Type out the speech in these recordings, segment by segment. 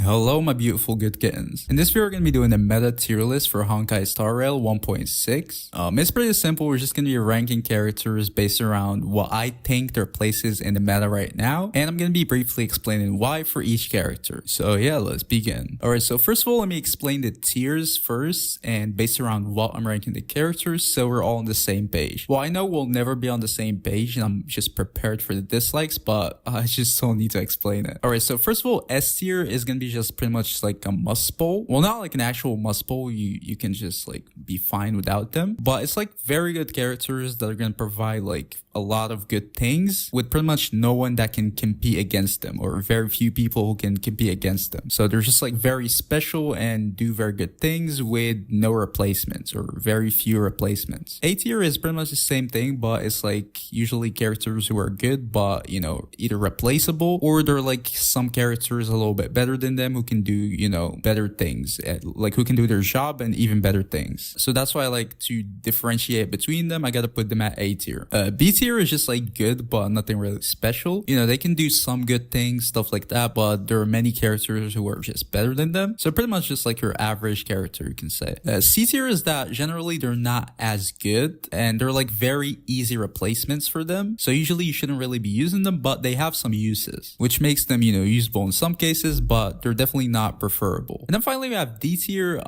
Hello my beautiful good kittens. In this video we're going to be doing a meta tier list for Honkai Star Rail 1.6. It's pretty simple. We're just going to be ranking characters based around what I think their place is in the meta right now, and I'm going to be briefly explaining why for each character. So yeah, let's begin. Alright, so first of all let me explain the tiers first and based around what I'm ranking the characters so we're all on the same page. Well, I know we'll never be on the same page and I'm just prepared for the dislikes, but I just don't need to explain it. Alright, so first of all, S tier is going to be just pretty much like a must bowl. Well, not like an actual must bowl. You can just like be fine without them, but it's like very good characters that are going to provide like a lot of good things with pretty much no one that can compete against them, or very few people who can compete against them. So they're just like very special and do very good things with no replacements or very few replacements. A tier is pretty much the same thing, but it's like usually characters who are good but you know either replaceable or they're like some characters a little bit better than them who can do you know better things, like who can do their job and even better things. So that's why I like to differentiate between them. I gotta put them at A tier. B tier is just like good but nothing really special. You know, they can do some good things, stuff like that, but there are many characters who are just better than them. So pretty much just like your average character, you can say. C tier is that generally they're not as good and they're like very easy replacements for them. So usually you shouldn't really be using them, but they have some uses, which makes them, you know, usable in some cases, but they're definitely not preferable. And then finally we have D tier.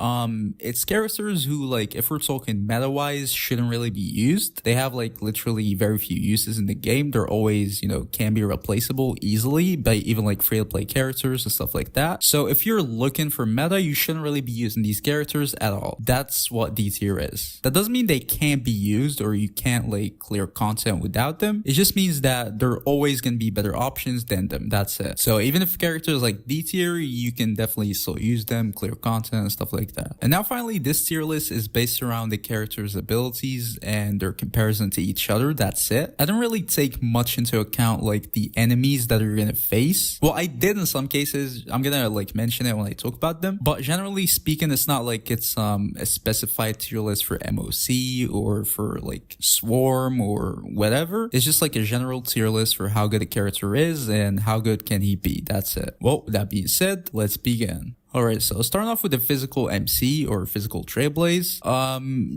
It's characters who, like, if we're talking meta wise, shouldn't really be used. They have like literally very few uses in the game. They're always, you know, can be replaceable easily by even like free to play characters and stuff like that. So if you're looking for meta, you shouldn't really be using these characters at all. That's what D tier is. That doesn't mean they can't be used or you can't like clear content without them. It just means that they're always going to be better options than them. That's it. So even if characters like D tier, you can definitely still use them, clear content and stuff like that. And now finally, this tier list is based around the characters' abilities and their comparison to each other. That's it. I don't really take much into account like the enemies that you're gonna face. Well, I did in some cases. I'm gonna like mention it when I talk about them, but generally speaking, it's not like it's a specified tier list for MOC or for like Swarm or whatever. It's just like a general tier list for how good a character is and how good can he be. That's it. Well, with that being said, let's begin. Alright, so starting off with the physical MC or physical trailblaze.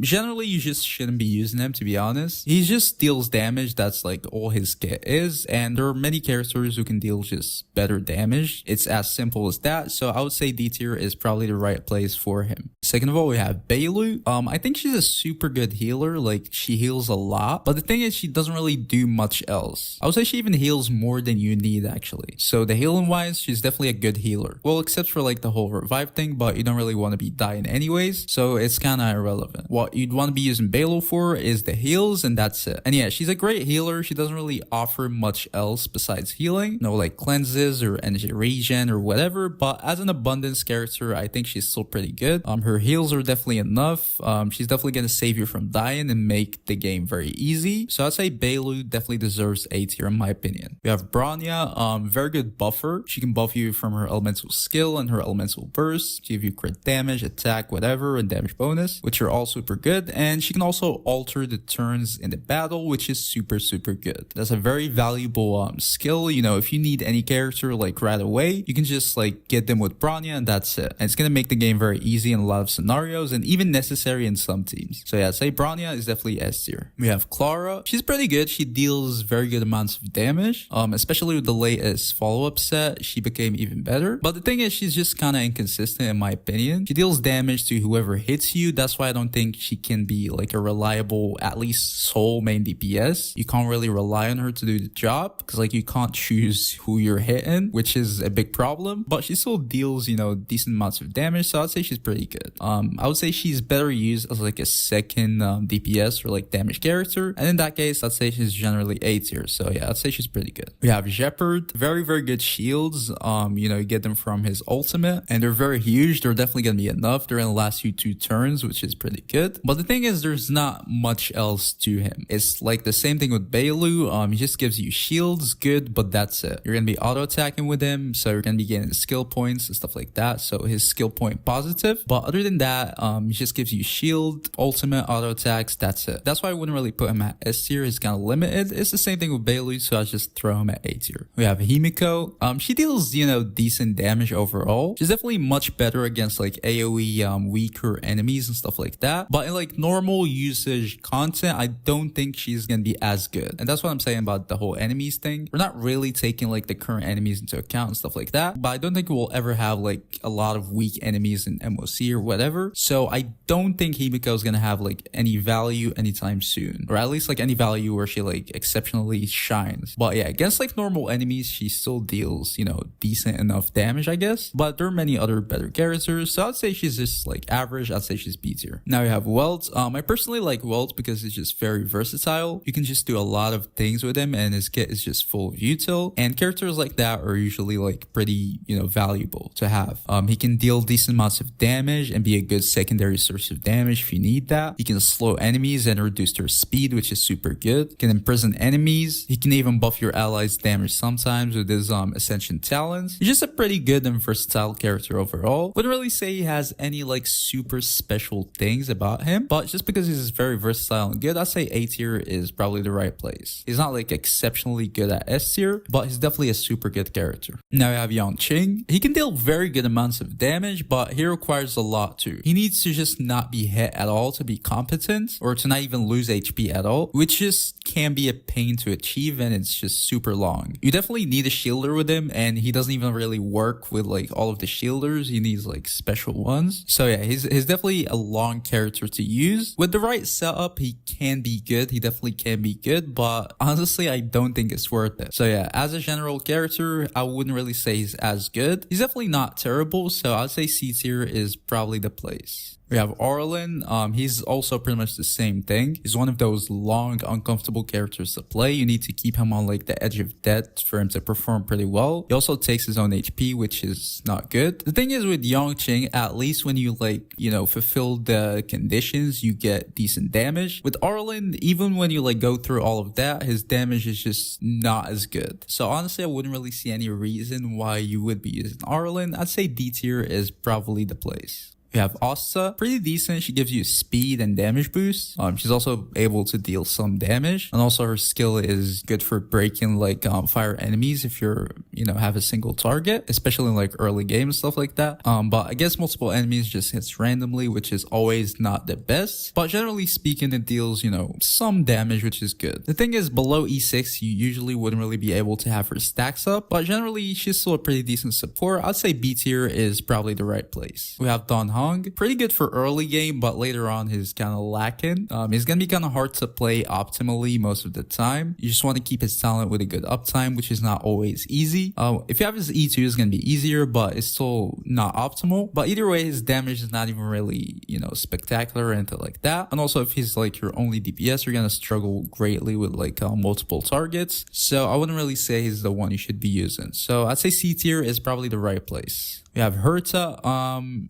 Generally you just shouldn't be using him, to be honest. He just deals damage, that's like all his kit is, and there are many characters who can deal just better damage. It's as simple as that, so I would say D tier is probably the right place for him. Second of all, we have Bailu. I think she's a super good healer, like she heals a lot, but the thing is she doesn't really do much else. I would say she even heals more than you need actually. So the healing wise, she's definitely a good healer. Well, except for like the whole revive thing, but you don't really want to be dying anyways, so it's kind of irrelevant. What you'd want to be using Bailu for is the heals, and that's it. And yeah, she's a great healer. She doesn't really offer much else besides healing, no like cleanses or energy regen or whatever, but as an abundance character, I think she's still pretty good. Her heals are definitely enough. She's definitely gonna save you from dying and make the game very easy. So I'd say Bailu definitely deserves A tier in my opinion. We have Bronya, very good buffer. She can buff you from her elemental skill and her elemental burst, give you crit damage, attack, whatever, and damage bonus, which are all super good. And she can also alter the turns in the battle, which is super good. That's a very valuable skill. You know, if you need any character like right away, you can just like get them with Bronya and that's it. And it's gonna make the game very easy in a lot of scenarios and even necessary in some teams. So yeah, I'd say Bronya is definitely S tier. We have Clara. She's pretty good. She deals very good amounts of damage, especially with the latest follow-up set. She became even better. But the thing is, she's just kind of inconsistent in my opinion. She deals damage to whoever hits you. That's why I don't think she can be like a reliable, at least sole main DPS. You can't really rely on her to do the job because like you can't choose who you're hitting, which is a big problem. But she still deals, you know, decent amounts of damage, so I'd say she's pretty good. I would say she's better used as like a second DPS or like damage character, and in that case I'd say she's generally A tier. So yeah, I'd say she's pretty good. We have Gepard, very good shields. You know, you get them from his ultimate, and they're very huge. They're definitely gonna be enough. They're gonna last you 2 turns, which is pretty good. But the thing is, there's not much else to him. It's like the same thing with Bailu. He just gives you shields, good, but that's it. You're gonna be auto attacking with him, so you're gonna be getting skill points and stuff like that. So his skill point positive, but other than that, he just gives you shield, ultimate, auto attacks. That's it. That's why I wouldn't really put him at S tier. He's kind of limited. It's the same thing with Bailu, so I just throw him at A tier. We have Himeko. She deals, you know, decent damage overall. She's definitely much better against like AoE weaker enemies and stuff like that. But in like normal usage content, I don't think she's gonna be as good. And that's what I'm saying about the whole enemies thing. We're not really taking like the current enemies into account and stuff like that. But I don't think we'll ever have like a lot of weak enemies in MOC or whatever. So I don't think Himeko is gonna have like any value anytime soon, or at least like any value where she like exceptionally shines. But yeah, against like normal enemies, she still deals, you know, decent enough damage, I guess. But there are many other better characters, so I'd say she's just like average. I'd say she's B tier. Now we have Welt. I personally like Welt because it's just very versatile. You can just do a lot of things with him, and his kit is just full of util. And characters like that are usually like pretty, you know, valuable to have. He can deal decent amounts of damage and be a good secondary source of damage if you need that. He can slow enemies and reduce their speed, which is super good. He can imprison enemies. He can even buff your allies' damage sometimes with his Ascension talents. He's just a pretty good and versatile character overall. Wouldn't really say he has any like super special things about him, but just because he's very versatile and good, I'd say A tier is probably the right place. He's not like exceptionally good at S tier, but he's definitely a super good character. Now we have Yanqing. He can deal very good amounts of damage, but he requires a lot too. He needs to just not be hit at all to be competent, or to not even lose HP at all, which just can be a pain to achieve, and it's just super long. You definitely need a shielder with him, and he doesn't even really work with like all of the shielders. He needs like special ones. So yeah, he's definitely a long character to use. With the right setup, he can be good. He definitely can be good, but honestly, I don't think it's worth it. So yeah, as a general character, I wouldn't really say he's as good. He's definitely not terrible, so I'd say C tier is probably the place. We have Arlan. He's also pretty much the same thing. He's one of those long, uncomfortable characters to play. You need to keep him on like the edge of death for him to perform pretty well. He also takes his own HP, which is not good. The thing is with Yanqing, at least when you like, you know, fulfill the conditions, you get decent damage. With Arlan, even when you like go through all of that, his damage is just not as good. So honestly, I wouldn't really see any reason why you would be using Arlan. I'd say D tier is probably the place. We have Asta, pretty decent. She gives you speed and damage boost. She's also able to deal some damage, and also her skill is good for breaking like fire enemies if you're, you know, have a single target, especially in like early game and stuff like that. But against multiple enemies just hits randomly, which is always not the best. But generally speaking, it deals, you know, some damage, which is good. The thing is, below E6, you usually wouldn't really be able to have her stacks up, but generally she's still a pretty decent support. I'd say B tier is probably the right place. We have Don Hong. Pretty good for early game, but later on he's kind of lacking. He's gonna be kind of hard to play optimally most of the time. You just want to keep his talent with a good uptime, which is not always easy. If you have his E2, it's gonna be easier, but it's still not optimal. But either way, his damage is not even really, you know, spectacular or anything like that. And also, if he's like your only DPS, you're gonna struggle greatly with like multiple targets. So I wouldn't really say he's the one you should be using. So I'd say C tier is probably the right place. We have Herta,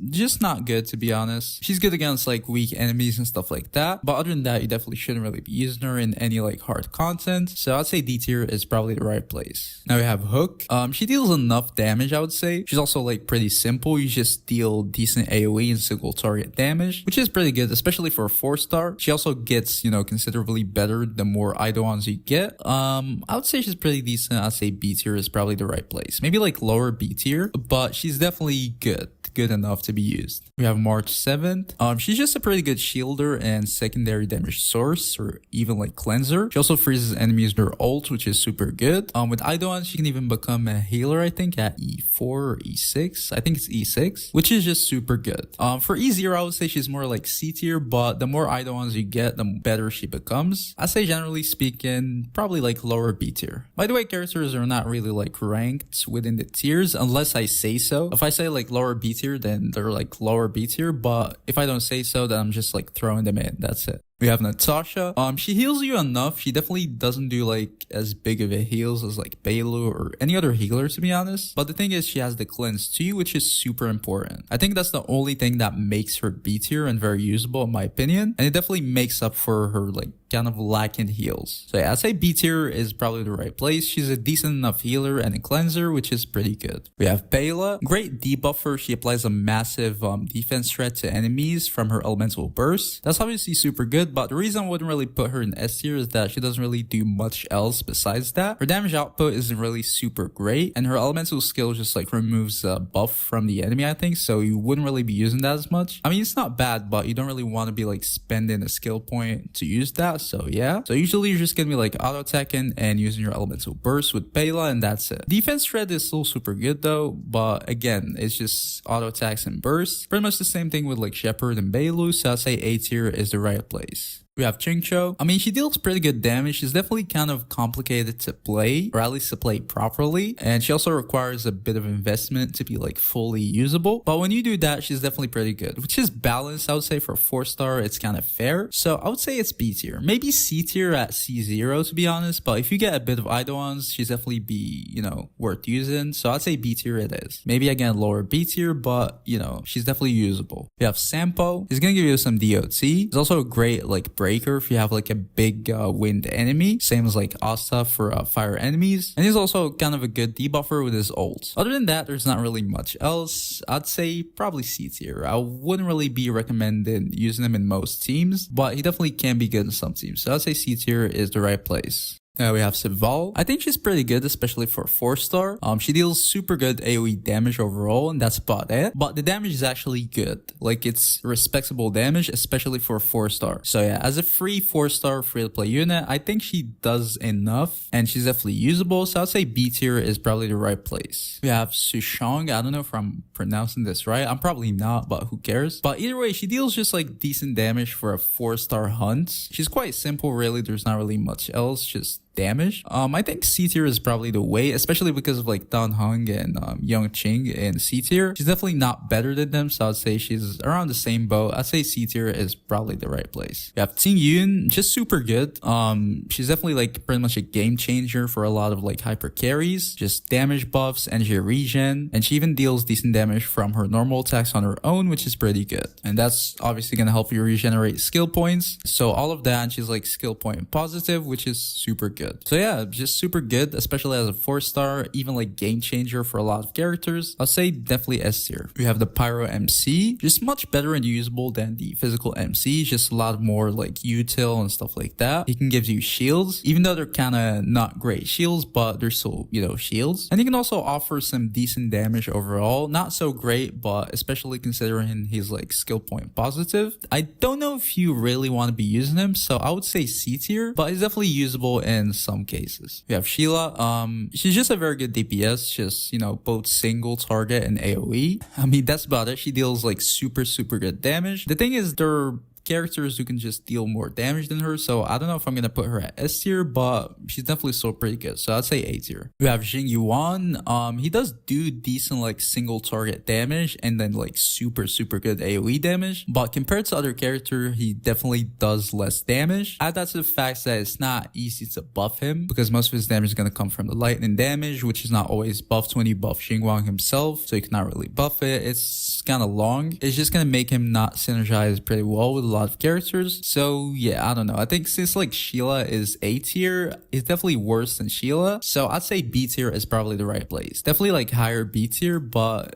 just not good to be honest. She's good against like weak enemies and stuff like that. But other than that, you definitely shouldn't really be using her in any like hard content. So I'd say D tier is probably the right place. Now we have Hook. She deals enough damage, I would say. She's also like pretty simple. You just deal decent AoE and single target damage, which is pretty good, especially for a 4-star. She also gets, you know, considerably better the more Eidolons you get. I would say she's pretty decent. I'd say B tier is probably the right place. Maybe like lower B tier, but she's definitely good enough to be used. We have March 7th. She's just a pretty good shielder and secondary damage source, or even like cleanser. She also freezes enemies with her ult, which is super good. With Eidolon, she can even become a healer, I think, at E4 or E6. I think it's E6, which is just super good. For E0, I would say she's more like C tier, but the more Eidolons you get, the better she becomes. I say generally speaking, probably like lower B tier. By the way, characters are not really like ranked within the tiers unless I say so. If I say like lower B tier, then they're like lower B tier, but if I don't say so, then I'm just like throwing them in. That's it. We have Natasha. She heals you enough. She definitely doesn't do like as big of a heals as like Bailu or any other healer, to be honest. But the thing is, she has the cleanse too, which is super important. I think that's the only thing that makes her B tier and very usable in my opinion. And it definitely makes up for her like kind of lack in heals. So yeah, I'd say B tier is probably the right place. She's a decent enough healer and a cleanser, which is pretty good. We have Pela. Great debuffer. She applies a massive defense threat to enemies from her elemental burst. That's obviously super good, but the reason I wouldn't really put her in S tier is that she doesn't really do much else besides that. Her damage output isn't really super great, and her elemental skill just like removes a buff from the enemy, I think, so you wouldn't really be using that as much. I mean, it's not bad, but you don't really want to be like spending a skill point to use that, so yeah. So usually you're just gonna be like auto attacking and using your elemental burst with Pela, and that's it. Defense threat is still super good though, but again, it's just auto attacks and bursts. Pretty much the same thing with like Gepard and Bailu, so I'd say A tier is the right place. We have Qingque. I mean, she deals pretty good damage. She's definitely kind of complicated to play, or at least to play properly. And she also requires a bit of investment to be like fully usable. But when you do that, she's definitely pretty good, which is balanced. I would say for a 4-star, it's kind of fair. So I would say it's B tier. Maybe C tier at C0 to be honest. But if you get a bit of Eidolons, she's definitely be, you know, worth using. So I'd say B tier it is. Maybe again lower B tier, but you know, she's definitely usable. We have Sampo. He's gonna give you some DOT. He's also a great like breaker if you have like a big wind enemy, same as like Asta for fire enemies, and he's also kind of a good debuffer with his ult. Other than that, there's not really much else. I'd say probably C tier. I wouldn't really be recommending using him in most teams, but he definitely can be good in some teams, so I'd say C tier is the right place. We have Serval. I think she's pretty good, especially for a 4-star. She deals super good AoE damage overall, and that's about it. But the damage is actually good. Like, it's respectable damage, especially for a 4-star. So yeah, as a free 4-star free-to-play unit, I think she does enough, and she's definitely usable. So I'd say B tier is probably the right place. We have Sushang. I don't know if I'm pronouncing this right. I'm probably not, but who cares? But either way, she deals just like decent damage for a 4-star hunt. She's quite simple, really. There's not really much else. Just damage. I think C tier is probably the way, especially because of like Heng and Yanqing in C tier. She's definitely not better than them, so I'd say she's around the same boat. I'd say C tier is probably the right place. We have Tingyun, just super good. She's definitely like pretty much a game changer for a lot of like hyper carries, just damage buffs, energy regen, and she even deals decent damage from her normal attacks on her own, which is pretty good. And that's obviously gonna help you regenerate skill points. So all of that, and she's like skill point positive, which is super good. So yeah, just super good, especially as a 4-star, even like game changer for a lot of characters. I'll say definitely S tier. We have the Pyro MC, just much better and usable than the physical MC, just a lot more like util and stuff like that. He can give you shields, even though they're kind of not great shields, but they're still, you know, shields. And he can also offer some decent damage overall, not so great, but especially considering he's like skill point positive. I don't know if you really want to be using him, so I would say C tier, but he's definitely usable in some cases. We have Seele. She's just a very good DPS, just, you know, both single target and AoE. I mean, that's about it. She deals like super good damage. The thing is, they're characters who can just deal more damage than her, so I don't know if I'm gonna put her at S tier, but she's definitely still pretty good, so I'd say A tier. We have Jing Yuan. He does do decent like single target damage and then like super good AoE damage, but compared to other characters, he definitely does less damage. Add that to the fact that it's not easy to buff him because most of his damage is gonna come from the lightning damage, which is not always buffed when you buff Jing Yuan himself, so you cannot really buff it. It's kind of long. It's just gonna make him not synergize pretty well with a lot of characters. So yeah, I don't know. I think since like Seele is A tier, it's definitely worse than Seele. So I'd say B tier is probably the right place. Definitely like higher B tier, but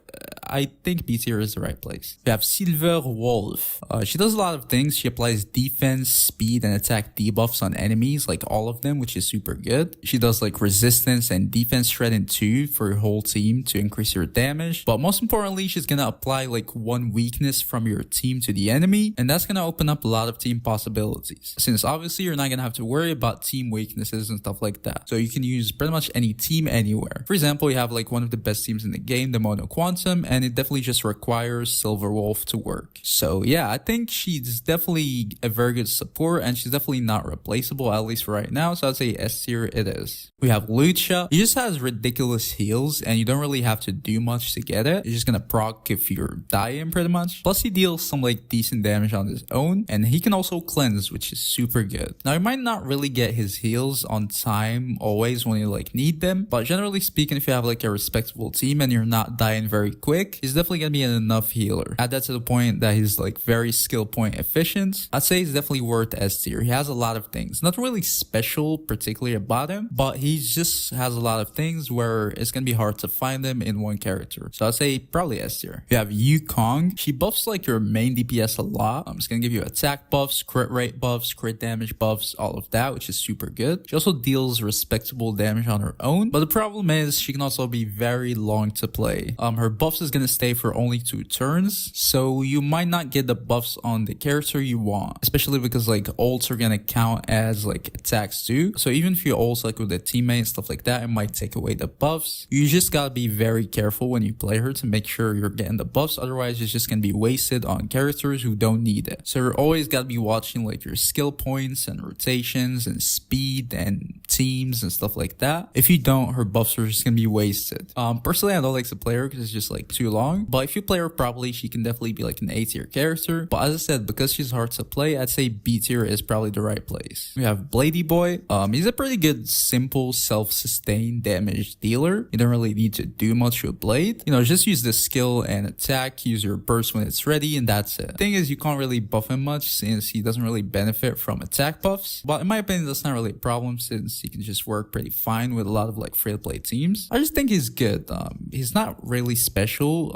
I think B tier is the right place. We have Silver Wolf. She does a lot of things. She applies defense, speed, and attack debuffs on enemies, like all of them, which is super good. She does like resistance and defense shredding too for your whole team to increase your damage. But most importantly, she's gonna apply like one weakness from your team to the enemy, and that's gonna open up a lot of team possibilities. Since obviously you're not gonna have to worry about team weaknesses and stuff like that. So you can use pretty much any team anywhere. For example, you have like one of the best teams in the game, the Mono Quantum, and it definitely just requires Silver Wolf to work. So yeah, I think she's definitely a very good support, and she's definitely not replaceable, at least for right now. So I'd say S tier it is. We have Luocha. He just has ridiculous heals, and you don't really have to do much to get it. You're just gonna proc if you're dying pretty much. Plus he deals some like decent damage on his own, and he can also cleanse, which is super good. Now you might not really get his heals on time always when you like need them, but generally speaking, if you have like a respectable team and you're not dying very quick, he's definitely gonna be an enough healer. Add that to the point that he's like very skill point efficient. I'd say he's definitely worth S tier. He has a lot of things, not really special particularly about him, but he just has a lot of things where it's gonna be hard to find them in one character. So I'd say probably S tier. You have Yukong. She buffs like your main DPS a lot. It's gonna give you attack buffs, crit rate buffs, crit damage buffs, all of that, which is super good. She also deals respectable damage on her own, but the problem is she can also be very long to play. Her buffs is gonna stay for only 2 turns, so you might not get the buffs on the character you want, especially because like ults are gonna count as like attacks too. So even if you ults like with a teammate and stuff like that, it might take away the buffs. You just gotta be very careful when you play her to make sure you're getting the buffs, otherwise it's just gonna be wasted on characters who don't need it. So you're always gotta be watching like your skill points and rotations and speed and teams and stuff like that. If you don't, her buffs are just gonna be wasted. Personally, I don't like to play her because it's just like too long, but if you play her properly, she can definitely be like an A tier character. But as I said, because she's hard to play, I'd say B tier is probably the right place. We have Bladey Boy. He's a pretty good simple self-sustained damage dealer. You don't really need to do much with Blade. You know, just use the skill and attack, use your burst when it's ready, and that's it. Thing is, you can't really buff him much since he doesn't really benefit from attack buffs, but in my opinion that's not really a problem since he can just work pretty fine with a lot of like free-to-play teams. I just think he's good. He's not really special.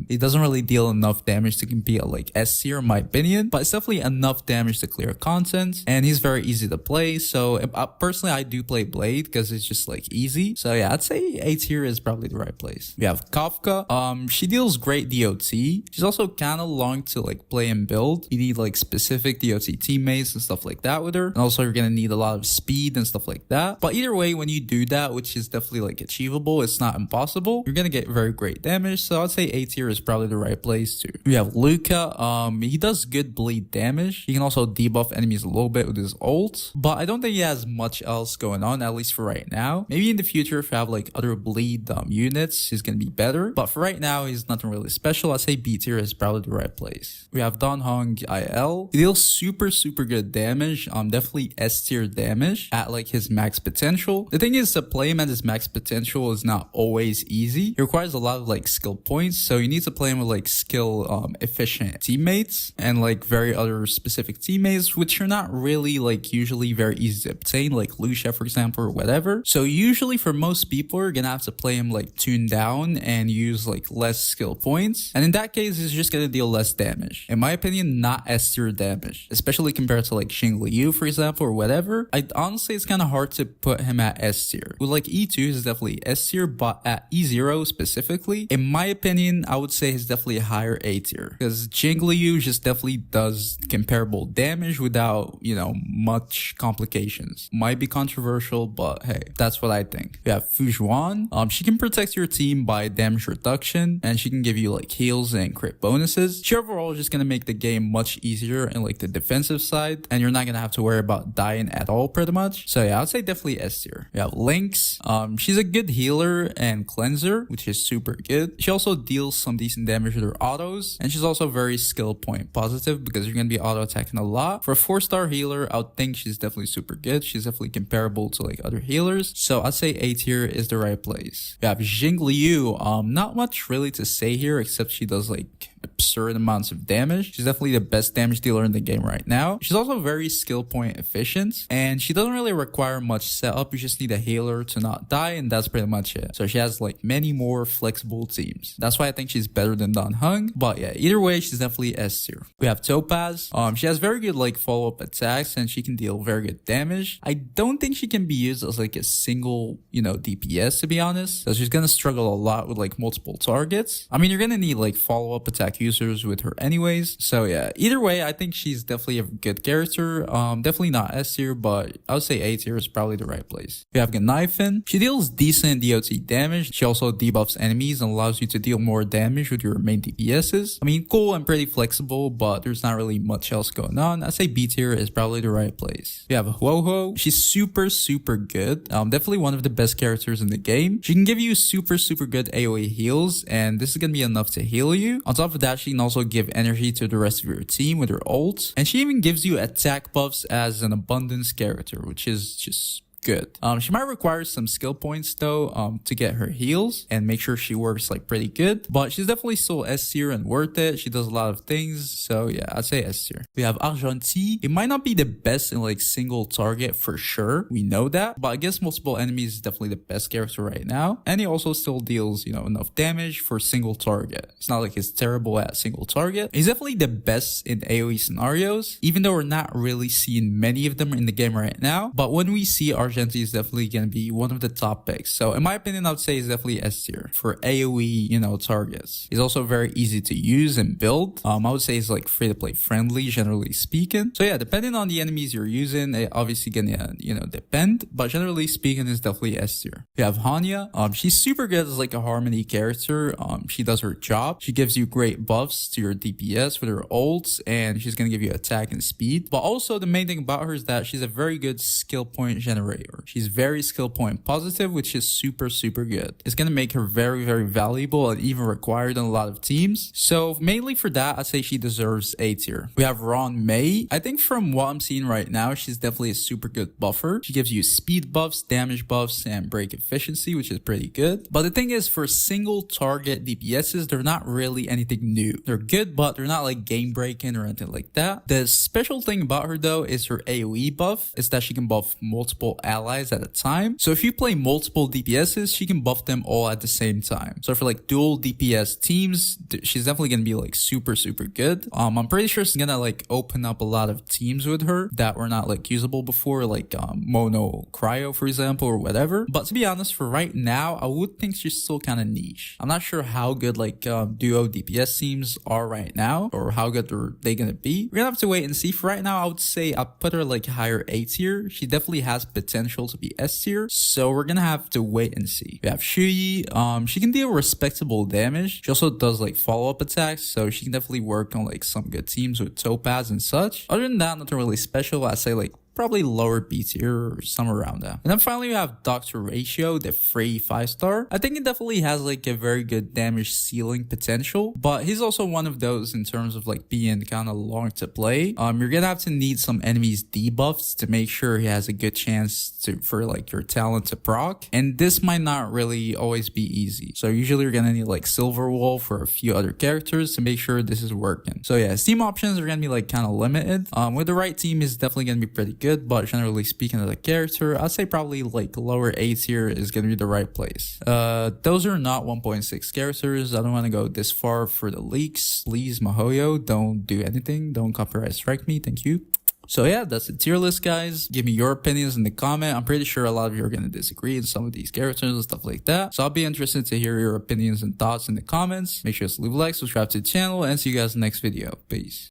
He doesn't really deal enough damage to compete at like S tier in my opinion, but it's definitely enough damage to clear content, and he's very easy to play. So personally I do play Blade because it's just like easy. So yeah, I'd say A tier is probably the right place. We have Kafka. She deals great DOT. She's also kind of long to like play and build. You need like specific DOT teammates and stuff like that with her, and also you're gonna need a lot of speed and stuff like that. But either way, when you do that, which is definitely like achievable, it's not impossible, you're gonna get very great damage. So I'd say A tier is probably the right place too. We have Luka. He does good bleed damage. He can also debuff enemies a little bit with his ult, but I don't think he has much else going on, at least for right now. Maybe in the future if you have like other bleed units, he's gonna be better, but for right now he's nothing really special. I'd say B tier is probably the right place. We have Don Hong IL. He deals super good damage. Definitely S tier damage at like his max potential. The thing is, to play him at his max potential is not always easy. It requires a lot of like skill points, so you need to play him with like skill efficient teammates and like very other specific teammates, which are not really like usually very easy to obtain, like Luocha for example or whatever. So usually for most people you're gonna have to play him like tuned down and use like less skill points, and in that case he's just gonna deal less damage. In my opinion, not S tier damage, especially compared to like Jingliu for example or whatever. Honestly it's kind of hard to put him at S tier. With like E2 he's definitely S tier, but at E0 specifically, in my opinion, I would say he's definitely a higher A tier because Jingliu just definitely does comparable damage without, you know, much complications. Might be controversial, but hey, that's what I think. We have Xuan. She can protect your team by damage reduction, and she can give you like heals and crit bonuses. She overall is just gonna make the game much easier in like the defensive side, and you're not gonna have to worry about dying at all pretty much. So yeah, I'd say definitely S tier. We have Lynx. She's a good healer and cleanser, which is super good. She also deals some decent damage with her autos, and she's also very skill point positive because you're gonna be auto attacking a lot. For a 4-star healer, I would think she's definitely super good. She's definitely comparable to like other healers, so I'd say A tier is the right place. We have Jingliu. Not much really to say here except she does like absurd amounts of damage. She's definitely the best damage dealer in the game right now. She's also very skill point efficient, and she doesn't really require much setup. You just need a healer to not die, and that's pretty much it. So she has like many more flexible teams. That's why I think she's better than Don Hung. But yeah, either way, she's definitely S tier. We have Topaz. She has very good like follow-up attacks, and she can deal very good damage. I don't think she can be used as like a single, you know, DPS to be honest. So she's gonna struggle a lot with like multiple targets. I mean, you're gonna need like follow-up attack users with her anyways. So yeah, either way, I think she's definitely a good character. Definitely not S tier, but I would say A tier is probably the right place. We have Gnifin. She deals decent DOT damage. She also debuffs enemies and allows you to to deal more damage with your main DPSs. I mean, cool and pretty flexible, but there's not really much else going on. I'd say B tier is probably the right place. We have Huoho. She's super good. Definitely one of the best characters in the game. She can give you super good AoE heals, and this is gonna be enough to heal you. On top of that, she can also give energy to the rest of your team with her ult, and she even gives you attack buffs as an abundance character, which is just good. She might require some skill points though to get her heals and make sure she works like pretty good, but she's definitely still S tier and worth it. She does a lot of things, so yeah, I'd say S tier. We have Arlan. It might not be the best in like single target for sure, we know that, but against multiple enemies is definitely the best character right now, and he also still deals, you know, enough damage for single target. It's not like he's terrible at single target. He's definitely the best in AoE scenarios, even though we're not really seeing many of them in the game right now, but when we see Arlan is definitely going to be one of the top picks. So in my opinion, I would say he's definitely S tier for AoE, you know, targets. He's also very easy to use and build. I would say he's like free to play friendly, generally speaking. So yeah, depending on the enemies you're using, it obviously gonna, you know, depend, but generally speaking, it's definitely S tier. We have Hanya. She's super good as like a harmony character. She does her job. She gives you great buffs to your DPS with her ults, and she's gonna give you attack and speed. But also the main thing about her is that she's a very good skill point generator. She's very skill point positive, which is super good. It's gonna make her very valuable and even required in a lot of teams. So mainly for that, I'd say she deserves A tier. We have Ruan. I think from what I'm seeing right now, she's definitely a super good buffer. She gives you speed buffs, damage buffs, and break efficiency, which is pretty good. But the thing is, for single target DPSs, they're not really anything new. They're good, but they're not like game breaking or anything like that. The special thing about her though is her AoE buff. Is that she can buff multiple allies at a time. So if you play multiple DPSs, she can buff them all at the same time. So for like dual DPS teams, she's definitely gonna be like super good. I'm pretty sure she's gonna like open up a lot of teams with her that were not like usable before, like mono cryo for example, or whatever. But to be honest, for right now, I would think she's still kind of niche. I'm not sure how good like duo DPS teams are right now, or how good are they gonna be. We're gonna have to wait and see. For right now, I would say I'd put her like higher A tier. She definitely has potential to be S tier, so we're gonna have to wait and see. We have Shuyi. She can deal respectable damage. She also does like follow-up attacks, so she can definitely work on like some good teams with topaz and such. Other than that, nothing really special. I'd say like probably lower B tier or somewhere around that. And then finally we have Dr. Ratio, the free 5-star. I think it definitely has like a very good damage ceiling potential, but he's also one of those in terms of like being kind of long to play. You're gonna have to need some enemies debuffs to make sure he has a good chance for like your talent to proc, and this might not really always be easy. So usually you're gonna need like Silver Wolf or a few other characters to make sure this is working. So yeah, team options are gonna be like kind of limited. With the right team is definitely gonna be pretty good, but generally speaking of the character, I'd say probably like lower A tier is gonna be the right place. Those are not 1.6 characters. I don't want to go this far for the leaks. Please, Mahoyo, don't do anything. Don't copyright strike me. Thank you. So yeah, that's the tier list, guys. Give me your opinions in the comment. I'm pretty sure a lot of you are going to disagree in some of these characters and stuff like that. So I'll be interested to hear your opinions and thoughts in the comments. Make sure to leave a like, subscribe to the channel, and see you guys in the next video. Peace.